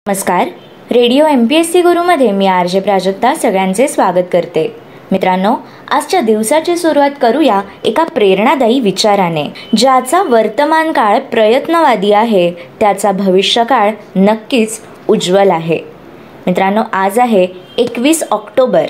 नमस्कार. Radio MPSC गुरुमध्ये मी RJ Prajakta सगळ्यांचे स्वागत करते. मित्रांनो, आजच्या दिवसाची सुरुवात करूया एका प्रेरणादायी विचाराने. ज्याचा वर्तमान काळ प्रयत्नवादी आहे त्याचा भविष्यकाळ नक्कीच उज्ज्वल आहे. मित्रांनो, आज आहे 21 ऑक्टोबर.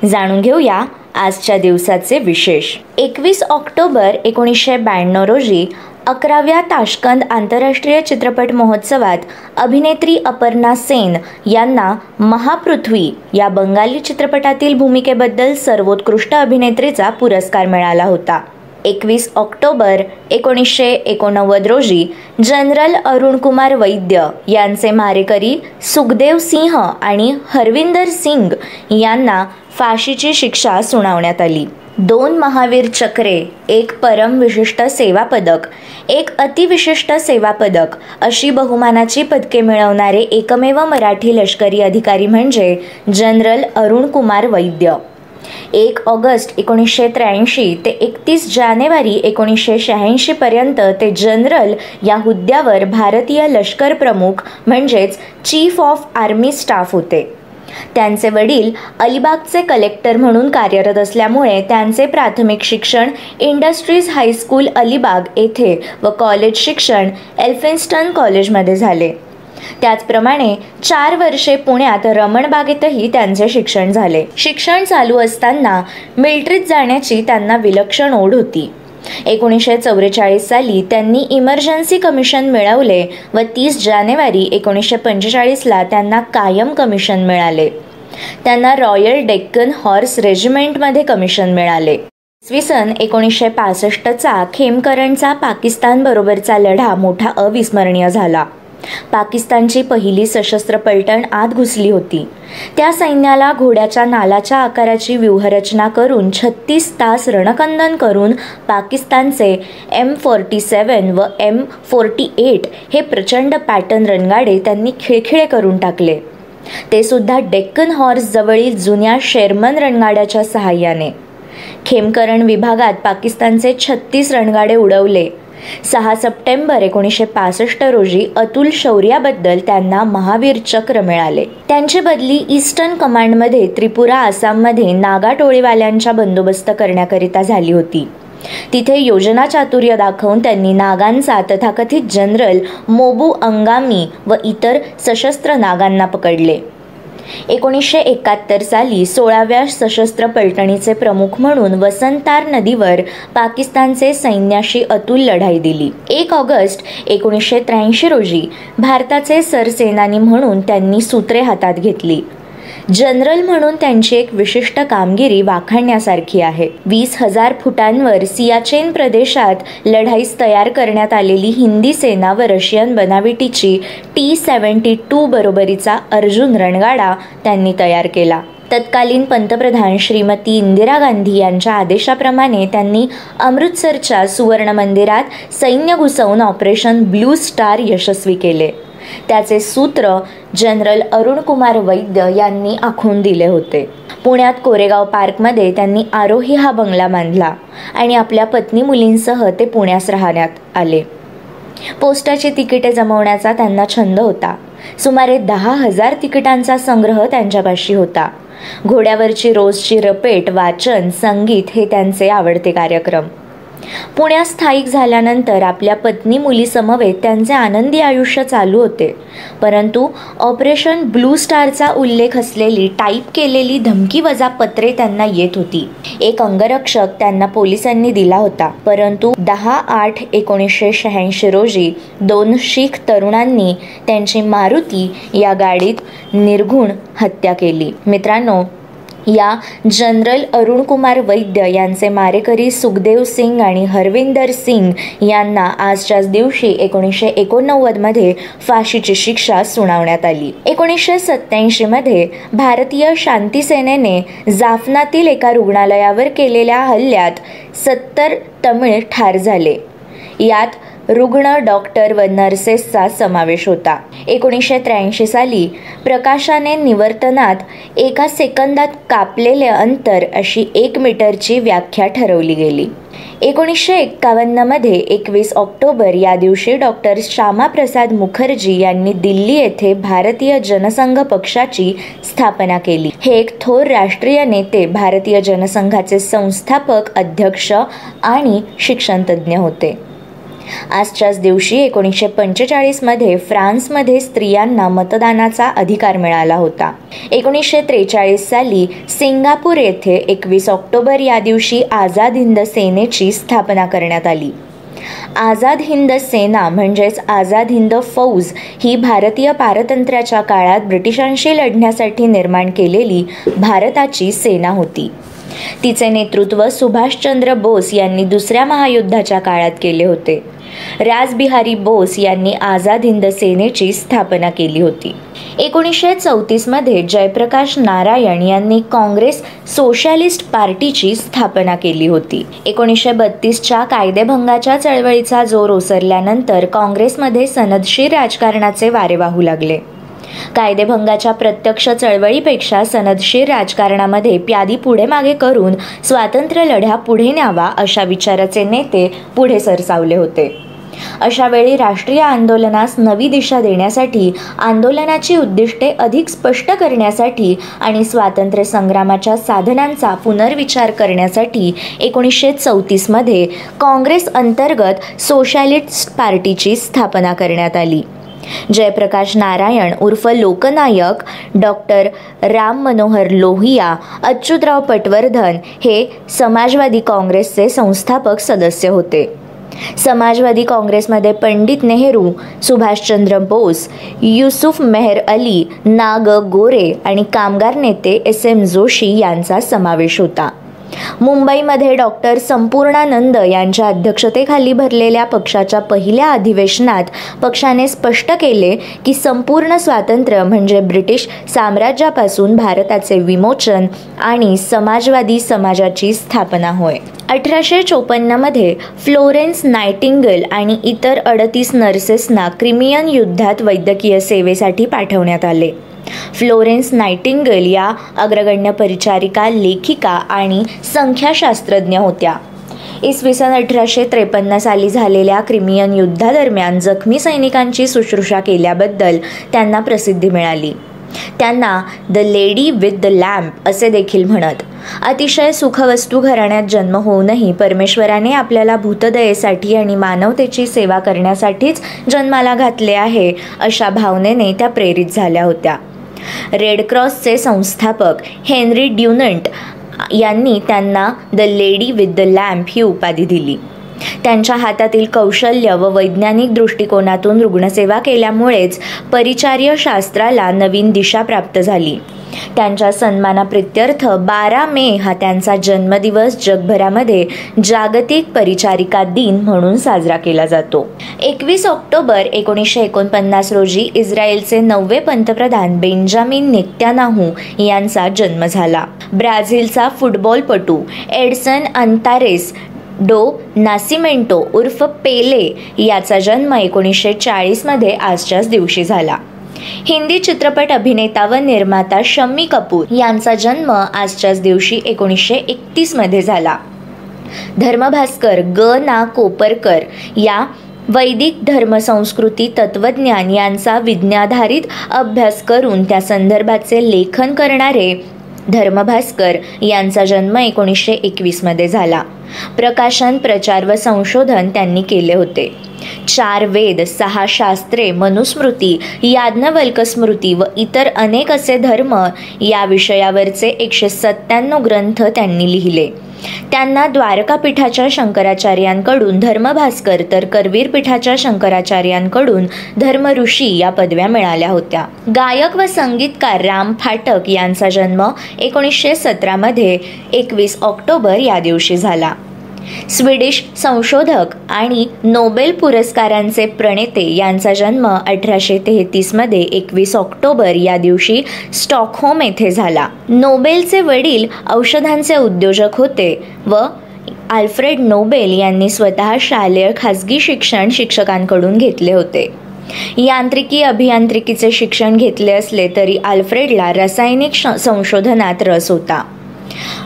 जाणून घेऊया आजच्या दिवसाचे विशेष. 21 ऑक्टोबर 1992 रोजी 11व्या ताश्कंद आंतरराष्ट्रीय चित्रपट महोत्सवात अभिनेत्री अपर्णा सेन यांना महापृथ्वी या बंगाली चित्रपटातील भूमिकेबद्दल सर्वोत्कृष्ट अभिनेत्रीचा पुरस्कार मिळाला होता. 21 ऑक्टोबर 1989 रोजी जनरल अरुण कुमार वैद्य यांचे मारेकरी सुखदेव सिंह आणि हरविंदर सिंग यांना फाशीची शिक्षा सुनावण्यात आली. 2 महावीर चक्रे, 1 परम विशिष्ट सेवा पदक, 1 अतिविशिष्ट सेवा पदक अशी बहुमानाची पदके मिळवणारे एकमेव मराठी लष्करी अधिकारी म्हणजे जनरल अरुण कुमार वैद्य. 1 ऑगस्ट 1983 ते 31 जानेवारी 1986 पर्यंत ते जनरल या हुद्द्यावर भारतीय लष्कर प्रमुख म्हणजेच चीफ ऑफ आर्मी स्टाफ होते. त्यांचे वडील अलिबागचे कलेक्टर म्हणून कार्यरत असल्यामुळे त्यांचे प्राथमिक शिक्षण इंडस्ट्रीज हायस्कूल अलिबाग येथे व कॉलेज शिक्षण एल्फिन्स्टन कॉलेजमध्ये झाले. त्याचप्रमाणे 4 वर्षे पुण्यात रमणबागेतही त्यांचे शिक्षण झाले. शिक्षण चालू असताना मिलिटरीत जाण्याची त्यांना विलक्षण ओढ होती. 1944 साली त्यांनी इमर्जन्सी कमिशन मिळवले व 30 जानेवारी 1945ला त्यांना कायम कमिशन मिळाले. त्यांना रॉयल डेक्कन हॉर्स रेजिमेंटमध्ये कमिशन मिळाले. इसवी सन 1965चा खेमकरणचा पाकिस्तानबरोबरचा लढा मोठा अविस्मरणीय झाला. पाकिस्तानची पहिली सशस्त्र पलटण आत घुसली होती. त्या सैन्याला घोड्याच्या नालाच्या आकाराची व्यूहरचना करून 36 तास रणकंदन करून पाकिस्तानचे M47 व M48 हे प्रचंड पॅटर्न रणगाडे त्यांनी खिळखिळे करून टाकले. ते सुद्धा डेक्कन हॉर्स जवळील जुन्या शेरमन रणगाड्याच्या सहाय्याने. खेमकरण विभागात पाकिस्तानचे 36 रणगाडे उडवले. 6 सप्टेंबर 1965 रोजी अतुल शौर्याबद्दल त्यांना महावीर चक्र मिळाले. त्यांची बदली ईस्टर्न कमांडमध्ये त्रिपुरा आसाममध्ये नागा टोळीवाल्यांच्या बंदोबस्त करण्याकरिता झाली होती. तिथे योजना चातुर्य दाखवून त्यांनी नागांचा तथाकथित जनरल मोबू अंगामी व इतर सशस्त्र नागांना पकडले. 1971 साली 16व्या सशस्त्र पलटणीचे प्रमुख म्हणून वसंतार नदीवर पाकिस्तानचे सैन्याशी अतुल लढाई दिली. 1 ऑगस्ट 1983 रोजी भारताचे सरसेनानी म्हणून त्यांनी सूत्रे हातात घेतली. जनरल म्हणून त्यांची एक विशिष्ट कामगिरी वाखाणण्यासारखी आहे. 20,000 फुटांवर सियाचेन प्रदेशात लढाईस तयार करण्यात आलेली हिंदी सेना व रशियन बनावटीची T-72 बरोबरीचा अर्जुन रणगाडा त्यांनी तयार केला. तत्कालीन पंतप्रधान श्रीमती इंदिरा गांधी यांच्या आदेशाप्रमाणे त्यांनी अमृतसरच्या सुवर्ण मंदिरात सैन्य घुसवून ऑपरेशन ब्लू स्टार यशस्वी केले. त्याचे सूत्र जनरल अरुण कुमार वैद्य यांनी आखून दिले होते. पुण्यात कोरेगाव पार्कमध्ये त्यांनी आरोही हा बंगला बांधला आणि आपल्या पत्नी मुलींसह ते पुण्यास राहण्यात आले. पोस्टाची तिकिटे जमवण्याचा त्यांना छंद होता. सुमारे 10,000 तिकिटांचा संग्रह त्यांच्यापाशी होता. घोड्यावरची रोजची रपेट, वाचन, संगीत हे त्यांचे आवडते कार्यक्रम. पुण्यात स्थायिक झाल्यानंतर आपल्या पत्नी मुलीसमवेत त्यांचे आनंदी आयुष्य चालू होते. परंतु ऑपरेशन ब्लू स्टारचा उल्लेख असलेली टाईप केलेली धमकीवजा पत्रे त्यांना येत होती. एक अंगरक्षक त्यांना पोलिसांनी दिला होता. परंतु 10/8/1986 रोजी 2 शीख तरुणांनी त्यांची मारुती या गाडीत निर्घुण हत्या केली. मित्रांनो, या जनरल अरुण कुमार वैद्य यांचे मारेकरी सुखदेव सिंग आणि हरविंदर सिंग यांना आजच्याच दिवशी 1989 मध्ये फाशीची शिक्षा सुनावण्यात आली. 1987 मध्ये भारतीय शांती सेनेने जाफनातील एका रुग्णालयावर केलेल्या हल्ल्यात 70 तमिळ ठार झाले. यात रुग्ण, डॉक्टर व नर्सेसचा समावेश होता. 1983 साली प्रकाशाने निवर्तनात 1 सेकंदात कापलेले अंतर अशी 1 मीटरची व्याख्या ठरवली गेली. 1951 मध्ये 21 ऑक्टोबर या दिवशी डॉक्टर श्यामाप्रसाद मुखर्जी यांनी दिल्ली येथे भारतीय जनसंघ पक्षाची स्थापना केली. हे एक थोर राष्ट्रीय नेते, भारतीय जनसंघाचे संस्थापक, अध्यक्ष आणि शिक्षणतज्ज्ञ होते. आजच्याच दिवशी 1945 मध्ये फ्रान्समध्ये स्त्रियांना मतदानाचा अधिकार मिळाला होता. 1943 साली सिंगापूर येथे 21 ऑक्टोबर या दिवशी आझाद हिंद सेनेची स्थापना करण्यात आली. आझाद हिंद सेना म्हणजेच आझाद हिंद फौज ही भारतीय पारतंत्र्याच्या काळात ब्रिटिशांशी लढण्यासाठी निर्माण केलेली भारताची सेना होती. तिचे नेतृत्व सुभाषचंद्र बोस यांनी दुसऱ्या महायुद्धाच्या काळात केले होते. रासबिहारी बोस यांनी आझाद हिंद सेनेची स्थापना केली होती. 1934 मध्ये जयप्रकाश नारायण यांनी काँग्रेस सोशलिस्ट पार्टीची स्थापना केली होती. 1932च्या कायदेभंगाच्या चळवळीचा जोर ओसरल्यानंतर काँग्रेसमध्ये सनदशीर राजकारणाचे वारे वाहू लागले. कायदेभंगाच्या प्रत्यक्ष चळवळीपेक्षा सनदशीर राजकारणामध्ये प्यादी पुढे मागे करून स्वातंत्र्य लढ्या पुढे न्यावा अशा विचाराचे नेते पुढे सरसावले होते. अशा वेळी राष्ट्रीय आंदोलनास नवी दिशा देण्यासाठी, आंदोलनाची उद्दिष्टे अधिक स्पष्ट करण्यासाठी आणि स्वातंत्र्य संग्रामाच्या साधनांचा पुनर्विचार करण्यासाठी 1934 मध्ये काँग्रेस अंतर्गत सोशलिस्ट पार्टीची स्थापना करण्यात आली. जयप्रकाश नारायण उर्फ लोकनायक, डॉक्टर राम मनोहर लोहिया, अच्युतराव पटवर्धन हे समाजवादी काँग्रेसचे संस्थापक सदस्य होते. समाजवादी काँग्रेसमध्ये पंडित नेहरू, सुभाषचंद्र बोस, युसुफ मेहर अली, ना. ग. गोरे आणि कामगार नेते SM जोशी यांचा समावेश होता. मुंबईमध्ये डॉक्टर संपूर्णानंद यांच्या अध्यक्षतेखाली भरलेल्या पक्षाच्या पहिल्या अधिवेशनात पक्षाने स्पष्ट केले की संपूर्ण स्वातंत्र्य म्हणजे ब्रिटिश साम्राज्यापासून भारताचे विमोचन आणि समाजवादी समाजाची स्थापना होय. 1854 मध्ये फ्लोरेन्स नायटिंगेल आणि इतर 38 नर्सेसना क्रिमियन युद्धात वैद्यकीय सेवेसाठी पाठवण्यात आले. फ्लोरेन्स नायटिंगेल या अग्रगण्य परिचारिका, लेखिका आणि संख्याशास्त्रज्ञ होत्या. इसवी सन 1853 साली झालेल्या क्रिमियन युद्धादरम्यान जखमी सैनिकांची शुश्रूषा केल्याबद्दल त्यांना प्रसिद्धी मिळाली. त्यांना the lady with the lamp असे देखील म्हणत. अतिशय सुखवस्तू घराण्यात जन्म होऊनही परमेश्वराने आपल्याला भूतदयेसाठी आणि मानवतेची सेवा करण्यासाठीच जन्माला घातले आहे अशा भावनेने त्या प्रेरित झाल्या होत्या. रेड क्रॉसचे संस्थापक हेनरी ड्युनंट यांनी त्यांना the lady with the lamp ही उपाधी दिली. त्यांच्या हातातील कौशल्य व वैज्ञानिक दृष्टिकोनातून रुग्णसेवा केल्यामुळेच परिचार्य शास्त्राला नवीन दिशा प्राप्त झाली. त्यांच्या सन्मानाप्रित्यर्थ 12 मे हा त्यांचा जन्मदिवस जगभरामध्ये जागतिक परिचारिका दिन म्हणून साजरा केला जातो. 21 ऑक्टोबर 1949 रोजी इस्रायलचे 9वे पंतप्रधान बेंजामिन नेत्यानाहू यांचा जन्म झाला. ब्राझीलचा फुटबॉलपटू एडसन अंतारेस डो नासिमेंटो उर्फ पेले याचा जन्म 1940 मध्ये आजच्याच दिवशी झाला. हिंदी चित्रपट अभिनेता व निर्माता शम्मी कपूर यांचा जन्म आजच्याच दिवशी 1931 मध्ये झाला. धर्मभास्कर ग. ना. कोपरकर या वैदिक धर्मसंस्कृती तत्वज्ञान यांचा विज्ञाधारित अभ्यास करून त्या संदर्भाचे लेखन करणारे धर्मभास्कर यांचा जन्म 1921 मध्ये झाला. प्रकाशन, प्रचार व संशोधन त्यांनी केले होते. 4 वेद, 6 शास्त्रे, मनुस्मृती, याज्ञवल्क स्मृती व इतर अनेक असे धर्म या विषयावरचे 197 ग्रंथ त्यांनी लिहिले. त्यांना द्वारका पीठाच्या शंकराचार्यांकडून धर्मभास्कर तर करवीर पीठाच्या शंकराचार्यांकडून धर्मऋषी या पदव्या मिळाल्या होत्या. गायक व संगीतकार राम फाटक यांचा जन्म 1917 मध्ये 21 ऑक्टोबर या दिवशी झाला. स्वीडिश संशोधक आणि नोबेल पुरस्कारांचे प्रणेते यांचा जन्म 1833 मध्ये 21 ऑक्टोबर या दिवशी स्टॉकहोम येथे झाला. नोबेलचे वडील औषधांचे उद्योजक होते व आल्फ्रेड नोबेल यांनी स्वतः शालेय खाजगी शिक्षण शिक्षकांकडून घेतले होते. यांत्रिकी अभियांत्रिकीचे शिक्षण घेतले असले तरी आल्फ्रेडला रासायनिक संशोधनात रस होता.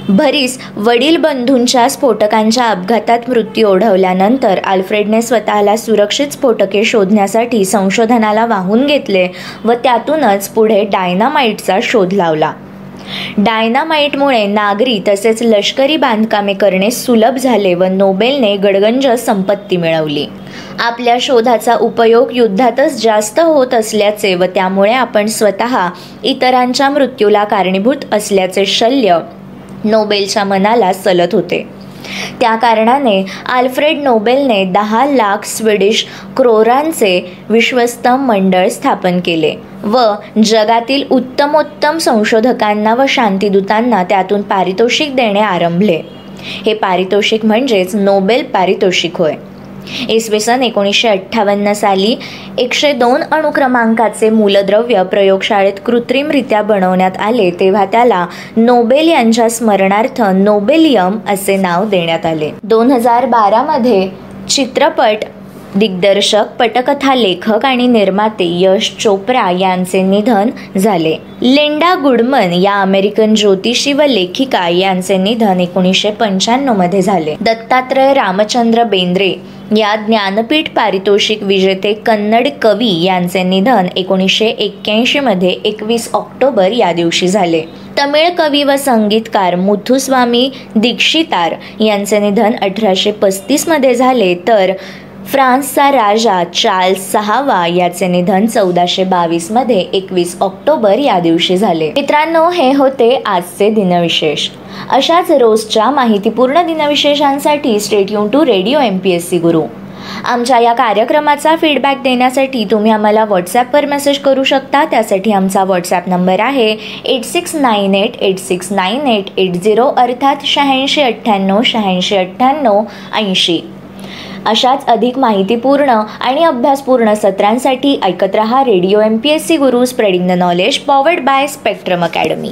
भरीस वडील बंधूंच्या स्फोटकांच्या अपघातात मृत्यू ओढवल्यानंतर आल्फ्रेडने स्वतःला सुरक्षित स्फोटके शोधण्यासाठी संशोधनाला वाहून घेतले व त्यातूनच पुढे डायनामाइटचा शोध लावला. डायनामाइटमुळे नागरी तसेच लष्करी बांधकामे करणे सुलभ झाले व नोबेलने गडगंज संपत्ती मिळवली. आपल्या शोधाचा उपयोग युद्धातच जास्त होत असल्याचे व त्यामुळे आपण स्वतः इतरांच्या मृत्यूला कारणीभूत असल्याचे शल्य नोबेलच्या मनाला सलत होते. त्या कारणाने आल्फ्रेड नोबेलने 10 लाख स्वीडिश क्रोरांचे विश्वस्त मंडळ स्थापन केले व जगातील उत्तमोत्तम संशोधकांना व शांतिदूतांना त्यातून पारितोषिक देणे आरंभले. हे पारितोषिक म्हणजेच नोबेल पारितोषिक होय. इसवी सन 1958 साली 102 अणुक्रमांकाचे मूलद्रव्य प्रयोगशाळेत कृत्रिमरित्या बनवण्यात आले तेव्हा त्याला नोबेल यांच्या स्मरणार्थ नोबेलियम असे नाव देण्यात आले. 2012 मध्ये चित्रपट दिग्दर्शक, पटकथा लेखक आणि निर्माते यश चोप्रा यांचे निधन झाले. लिंडा गुडमन या अमेरिकन ज्योतिषी व लेखिका यांचे निधन 1995 मध्ये झाले. दत्तात्रय रामचंद्र बेंद्रे या ज्ञानपीठ पारितोषिक विजेते कन्नड कवी यांचे निधन 1981 मध्ये 21 ऑक्टोबर या दिवशी झाले. तमिळ कवी व संगीतकार मुथुस्वामी दीक्षितार यांचे निधन 1835 मध्ये झाले तर फ्रान्सचा राजा चार्ल्स 6वा याचे निधन 1422 मध्ये 21 ऑक्टोबर या दिवशी झाले. मित्रांनो, हे होते आजचे दिनविशेष. अशाच रोजच्या माहितीपूर्ण दिनविशेषांसाठी stay tune to radio MPSC Guru. आमच्या या कार्यक्रमाचा फीडबॅक देण्यासाठी तुम्ही आम्हाला व्हॉट्सॲपवर मेसेज करू शकता. त्यासाठी आमचा व्हॉट्सॲप नंबर आहे 8698869880 अर्थात 8698869880. अशाच अधिक माहितीपूर्ण आणि अभ्यासपूर्ण सत्रांसाठी ऐकत रहा radio MPSC Guru, spreading the knowledge, powered by spectrum academy.